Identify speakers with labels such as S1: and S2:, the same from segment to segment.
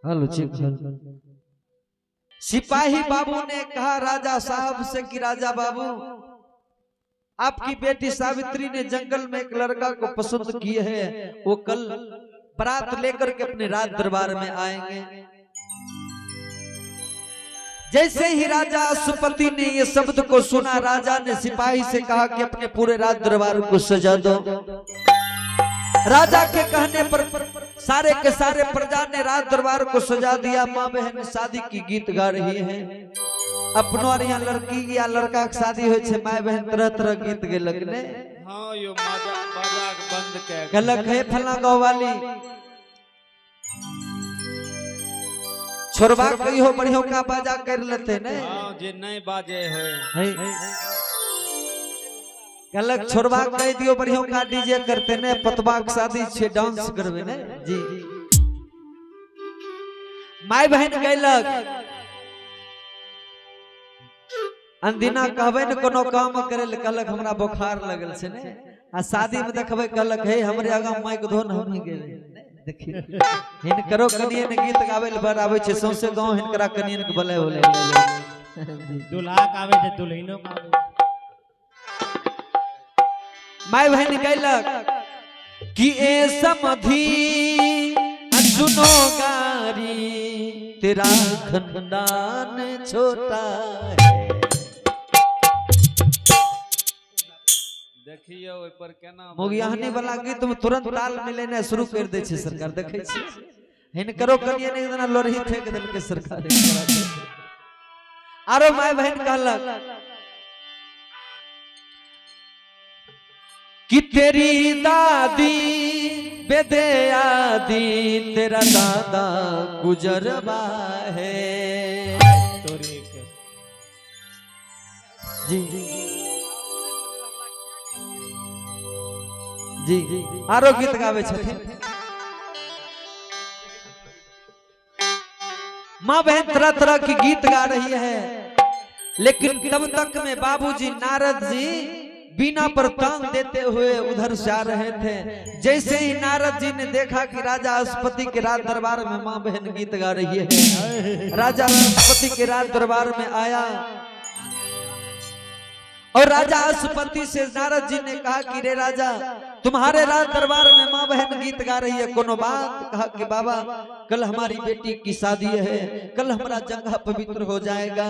S1: Hello सिपाही बाबू ने कहा राजा साहब से कि राजा बाबू आपकी बेटी सावित्री ने जंगल में एक लड़का को पसंद किए है, वो कल बारात लेकर के अपने राज दरबार में आएंगे। जैसे ही राजा अश्वपति ने ये शब्द को सुना, राजा ने सिपाही से कहा कि अपने पूरे राज दरबार को सजा दो। राजा के कहने पर सारे के सारे प्रजा ने राज दरबार को सजा दिया। माँ बहन शादी की गीत गा रही है। अपनो यहाँ लड़की या लड़का के शादी हो छे, माँ बहन तरह तरह गीत गे लगने।
S2: हाँ यो बाजा बंद के
S1: गलक है फला गाँव वाली छोरबा कही हो बढ़िया का बाजा कर लेते ने।
S2: हाँ जे नहीं बाजे है
S1: गलक छोरबा कह दियो बढ़िया का डीजे करते ने। पतबा के शादी छे डांस करवे ने जी। माय बहन गैलक अंदिना कहबे न कोनो काम करे ले, कहलक हमरा बुखार लगल छे ने। आ शादी में देखबे कहलक हे हमरे आगा माइक धोन हम गेले देखिए हिनकरो कनियन गीत गावे ले बड़ आवे छे। सौसे गांव हिनकरा कनियन के बले होले
S3: दुल्हा का आवे छे दुल्हिनो का आवे।
S1: माय बहन कहलक कि ए समधी सुनो गारी तेरा खानदान छोटा है।
S2: देखिए ओइ पर केना
S1: मोगियाहनी वाला गीत में तुरंत ताल मिलेने शुरू कर दे छे सरकार। देखे छी हिनकरो कनियन एक दिन लोरही फेंक देल के सरकार। आरो माय बहन कहलक कि तेरी दादी बेदे आदि तेरा दादा गुजरबा है
S3: तोरे के
S1: जी जी आरो गीत गावे छथिन। माँ बहन तरह तरह की गीत गा रही है, लेकिन तब तक में बाबूजी नारद जी बीना पर तान देते हुए उधर से आ रहे थे। जैसे ही नारद जी ने देखा कि राजा अश्वपति के राज दरबार में माँ बहन गीत गा रही है, राजा अश्वपति के राज दरबार में आया और राजा अश्वपति से नारद जी ने कहा कि रे राजा तुम्हारे राज दरबार में माँ बहन गीत गा रही है, कोनो बात? कहा कि बाबा कल हमारी बेटी की शादी है, कल हमारा जंघा पवित्र हो जाएगा।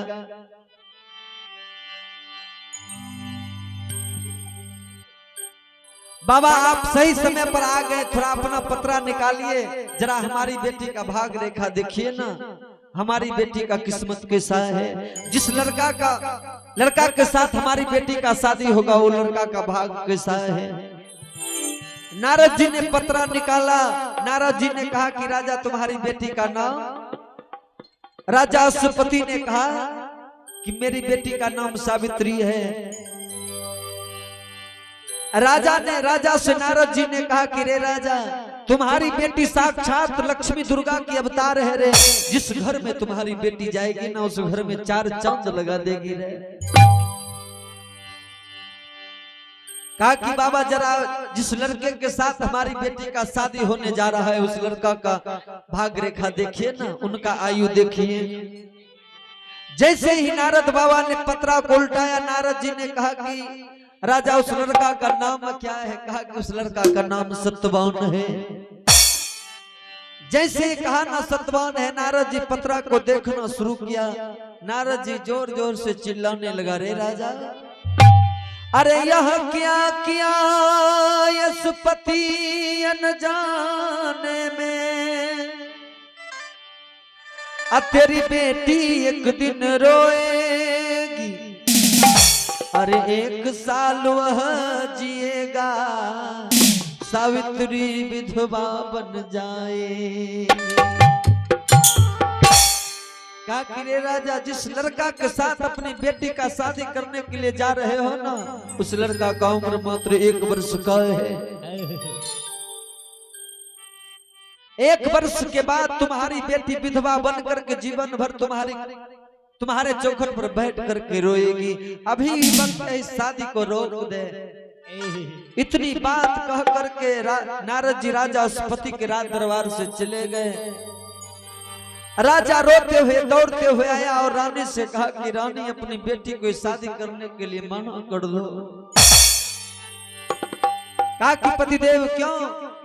S1: बाबा आप सही समय पर आ गए, थोड़ा अपना पतरा निकालिए, जरा हमारी बेटी का भाग रेखा देखिए ना, हमारी बेटी का किस्मत कैसा है। जिस लड़का के साथ हमारी बेटी का शादी होगा वो लड़का का भाग कैसा है। नारद जी ने पतरा निकाला। नारद जी ने कहा कि राजा तुम्हारी बेटी का नाम? राजा अश्वपति ने कहा कि मेरी बेटी का नाम सावित्री है। राजा से नारद जी ने कहा कि रे राजा तुम्हारी बेटी साक्षात लक्ष्मी दुर्गा की अवतार है रे। जिस घर में तुम्हारी बेटी जाएगी ना उस घर में 4 चांद लगा देगी रे। कहा कि बाबा जरा जिस लड़के के साथ हमारी बेटी का शादी होने जा रहा है उस लड़का का भाग रेखा देखिए ना, उनका आयु देखिए। जैसे ही नारद बाबा ने पतरा को उल्टाया, नारद जी ने कहा कि राजा उस लड़का का नाम क्या है? कहा कि उस लड़का का नाम सत्यवान है। जैसे कहा ना सत्यवान है, नारद जी पतरा को देखना शुरू किया। नारद जी जोर जोर से चिल्लाने लगा, रे राजा अरे यह क्या किया अश्वपति अनजाने में, तेरी बेटी एक दिन रोएगी, अरे 1 साल वह जिएगा, सावित्री विधवा बन जाए। कहा कि रे राजा जिस लड़का के साथ अपनी बेटी का शादी करने के लिए जा रहे हो ना उस लड़का का उम्र मात्र 1 वर्ष का है। 1 वर्ष के बाद तुम्हारी बेटी विधवा बन करके जीवन भर तुम्हारे चौखट पर बैठ करके रोएगी। अभी वक्त है इस शादी को रोक दे। इतनी बात कह करके नारद जी राजा अश्वपति के राज दरबार से चले गए। राजा रोते हुए दौड़ते हुए आया और रानी से कहा कि रानी अपनी बेटी को शादी करने के लिए मना कर दो। कहा कि पतिदेव क्यों?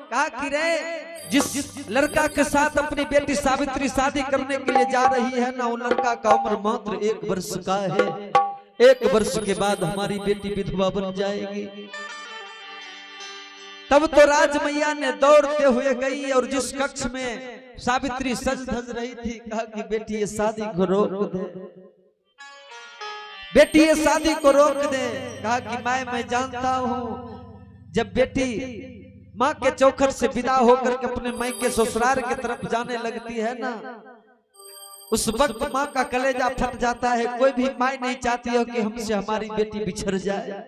S1: कहा कि रे जिस लड़का के साथ अपनी बेटी सावित्री शादी करने के लिए जा रही है ना, वो लड़का का उम्र मात्र 1 वर्ष का है। 1 वर्ष के बाद हमारी बेटी विधवा बन जाएगी। तब तो राजमैया ने दौड़ते हुए गई और जिस कक्ष में सावित्री सज धज रही थी, कहा कि बेटी ये शादी को रोक दे, बेटी ये शादी को रोक दे। कहा कि मैं जानता हूं जब बेटी माँ के चौखट से विदा होकर के अपने माई के ससुराल की तरफ जाने लगती है ना, उस वक्त माँ का कलेजा फट जाता है। कोई भी माँ नहीं चाहती हो कि हमसे हमारी बेटी बिछड़ जाए।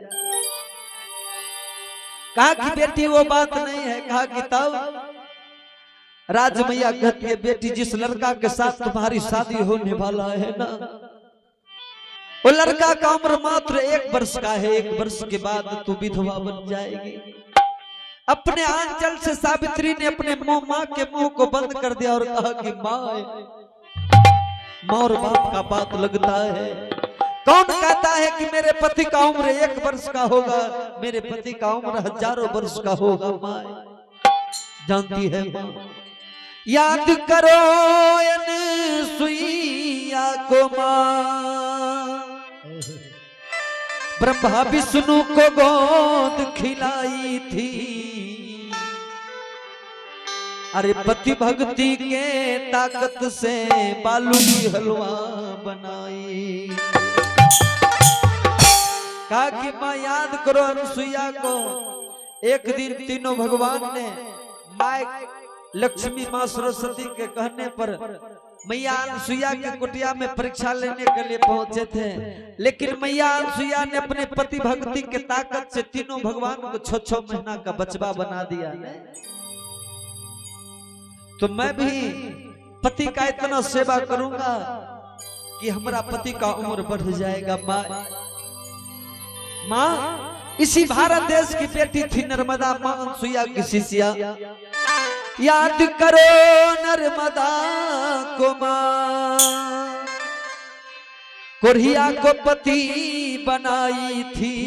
S1: कहा कि बेटी वो बात नहीं है। कहा कि तब राजमैया कहती है बेटी जिस लड़का के साथ तुम्हारी शादी होने वाला है ना, वो लड़का का उम्र मात्र 1 वर्ष का है। 1 वर्ष के बाद तू विधवा बन जाएगी। अपने आंचल से सावित्री ने अपने माँ के मुंह को बंद कर दिया और कहा कि माँ और बाप का बात लगता है। कौन कहता है कि मेरे पति का उम्र 1 वर्ष का होगा? मेरे पति का उम्र हजारों वर्ष का होगा। माँ जानती है माँ। याद करो अनसुईया को माँ, ब्रह्मा विष्णु को गोद खिलाई थी। अरे पति भक्ति के ताकत से बालू की हलवा बनाई। कहा कि माँ याद करो अनसुईया को। एक दिन तीनों भगवान ने माँ लक्ष्मी माँ सरस्वती के कहने पर मैया अनसुईया के कुटिया में परीक्षा लेने के लिए पहुंचे थे, लेकिन मैया अनसुईया ने अपने पति भक्ति के ताकत से तीनों भगवान को 6-6 महीना का बचवा बना दिया। तो मैं भी पति का इतना सेवा करूंगा कि हमारा पति का उम्र बढ़ जाएगा। माँ इसी भारत देश की बेटी थी नर्मदा माँ अनसुईया की शिष्या। याद करो नर्मदा को माँ, कोरिया को पति बनाई थी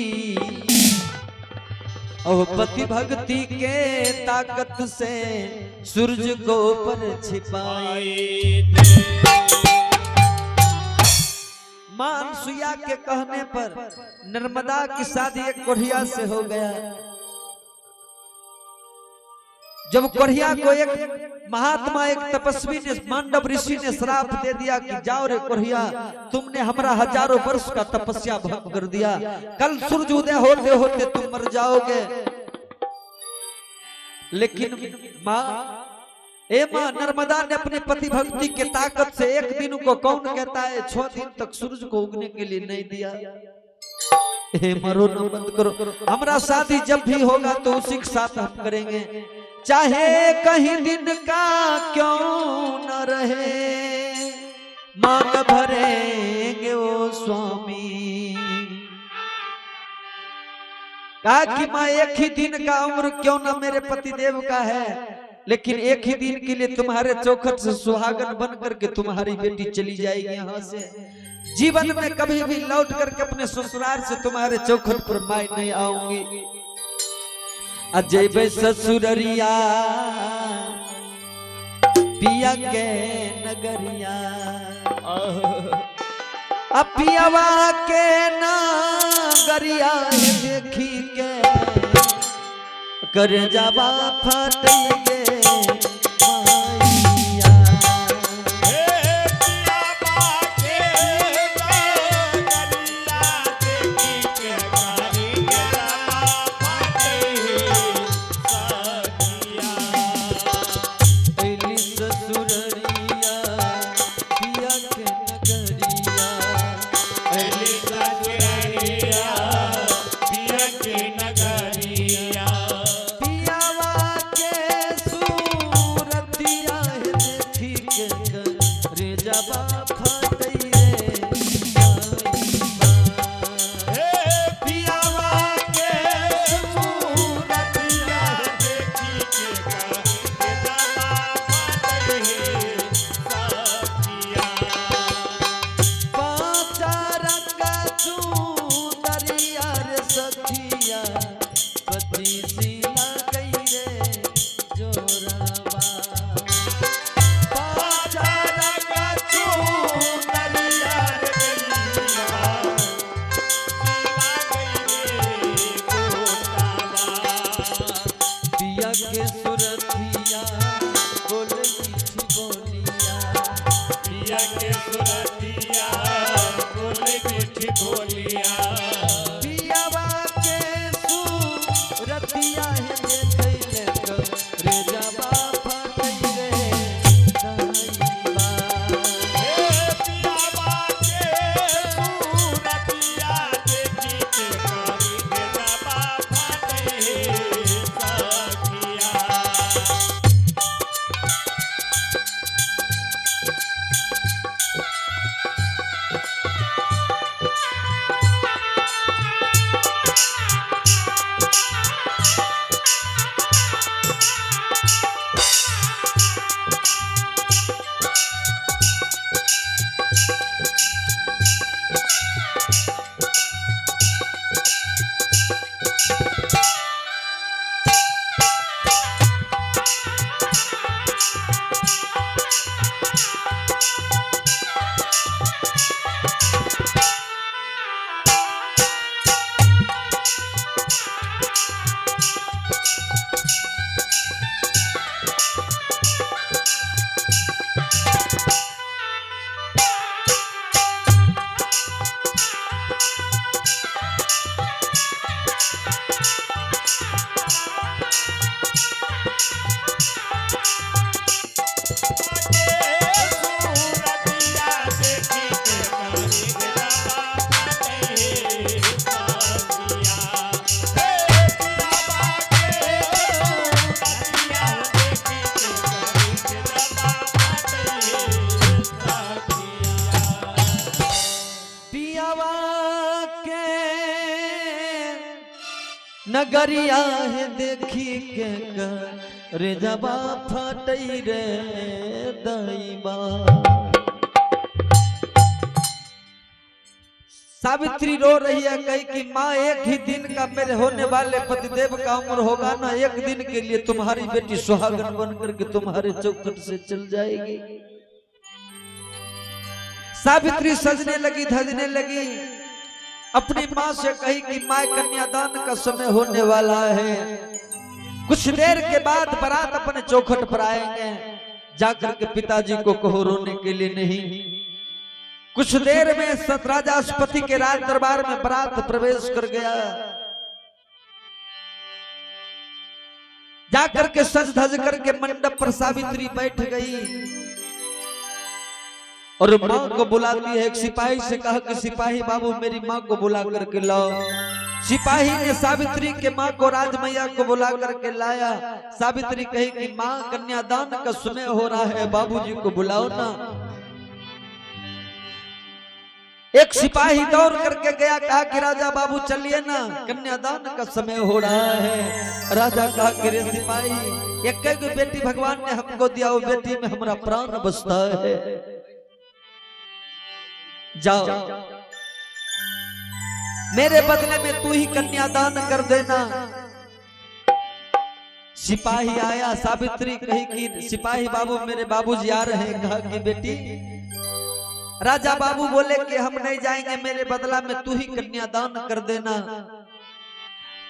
S1: और पति भक्ति के ताकत से सूरज को पर छिपाई। मां अनसुईया के कहने पर नर्मदा की शादी एक कोरिया से हो गया। जब कोरिया को एक महात्मा एक तपस्वी ने मांडव ऋषि ने श्राप दे दिया कि जाओ रे कोरिया, तुमने हमारा हजारों वर्ष का तपस्या भंग कर दिया, कल सूरज उदय होते होते तुम मर जाओगे। लेकिन माँ नर्मदा ने अपने पति भक्ति के ताकत से एक दिन को कौन कहता है 6 दिन तक सूरज को उगने के लिए नहीं दिया। मरो न बंद करो, हमारा शादी जब भी होगा तो उसी के साथ हम करेंगे, चाहे कहीं दिन का क्यों न रहे, मांग भरेंगे वो स्वामी। कहा कि माँ एक ही दिन का उम्र क्यों ना मेरे पति देव का है, लेकिन एक ही दिन के लिए तुम्हारे चौखट से सुहागन बन करके तुम्हारी बेटी चली जाएगी यहाँ से। जीवन में कभी भी लौट करके अपने ससुराल से तुम्हारे चौखट पर माई नहीं आऊंगी। अजय बे ससुररिया पिया के नगरिया, पियावा के नगरिया देखी के कर जावा फटइए पियावा के नगरिया है देखी के रे जबा फटई रे दैबा। सावित्री रो रही है, कही कि माँ एक ही दिन का मेरे होने वाले पतिदेव का उम्र होगा ना, एक दिन के लिए तुम्हारी बेटी सुहागन बन करके तुम्हारे चौखट से चल जाएगी। सावित्री सजने लगी, धजने लगी, अपनी माँ से कही कि माँ कन्यादान का समय होने वाला है, कुछ देर के बाद बारात अपने चौखट पर आएंगे, जाकर के पिताजी को कहो रोने के लिए नहीं। कुछ देर में सतराजास्पति के राज दरबार में बारात प्रवेश कर गया। जाकर के सज धज करके मंडप पर सावित्री बैठ गई और माँ को बुलाती है। एक सिपाही से कहा कि सिपाही बाबू मेरी माँ को बुला करके लाओ। सिपाही ने सावित्री के माँ को राजमैया को बुला करके लाया। सावित्री कही कि माँ कन्यादान का समय हो रहा है, बाबूजी को बुलाओ ना। एक सिपाही दौड़ करके गया, कहा कि राजा बाबू चलिए ना, कन्यादान का समय हो रहा है। राजा कहा कि रे सिपाही एक बेटी भगवान ने हमको दिया, वो बेटी में हमारा प्राण बसता है, जाओ मेरे बदले में तू ही कन्यादान कर देना। सिपाही आया, सावित्री कही कि सिपाही बाबू मेरे बाबूजी आ रहे हैं। कहा कि बेटी, राजा बाबू बोले कि हम नहीं जाएंगे, मेरे बदला में तू ही कन्यादान कर देना।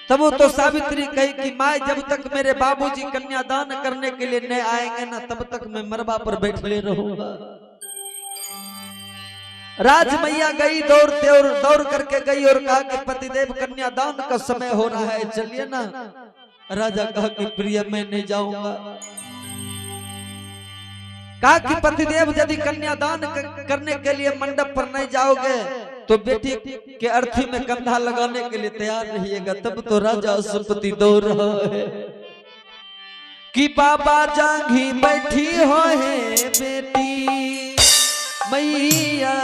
S1: तब वो तो सावित्री कही कि माँ जब तक मेरे बाबूजी कन्यादान करने के लिए नहीं आएंगे ना, तब तक मैं मरबा पर बैठे रहूंगा। राजमैया गई दौड़ते और दौड़ करके गई और कहा कि पतिदेव कन्यादान का समय हो रहा है, चलिए ना। राजा कहा कि प्रिय मैं नहीं जाऊंगा। कहा कि पतिदेव यदि कन्यादान करने के लिए मंडप पर नहीं जाओगे तो बेटी के अर्थी में कंधा लगाने के लिए तैयार रहिएगा। तब तो राजास्पति दौड़ रहा है कि बाबा जांघी बैठी हो है बेटी मैया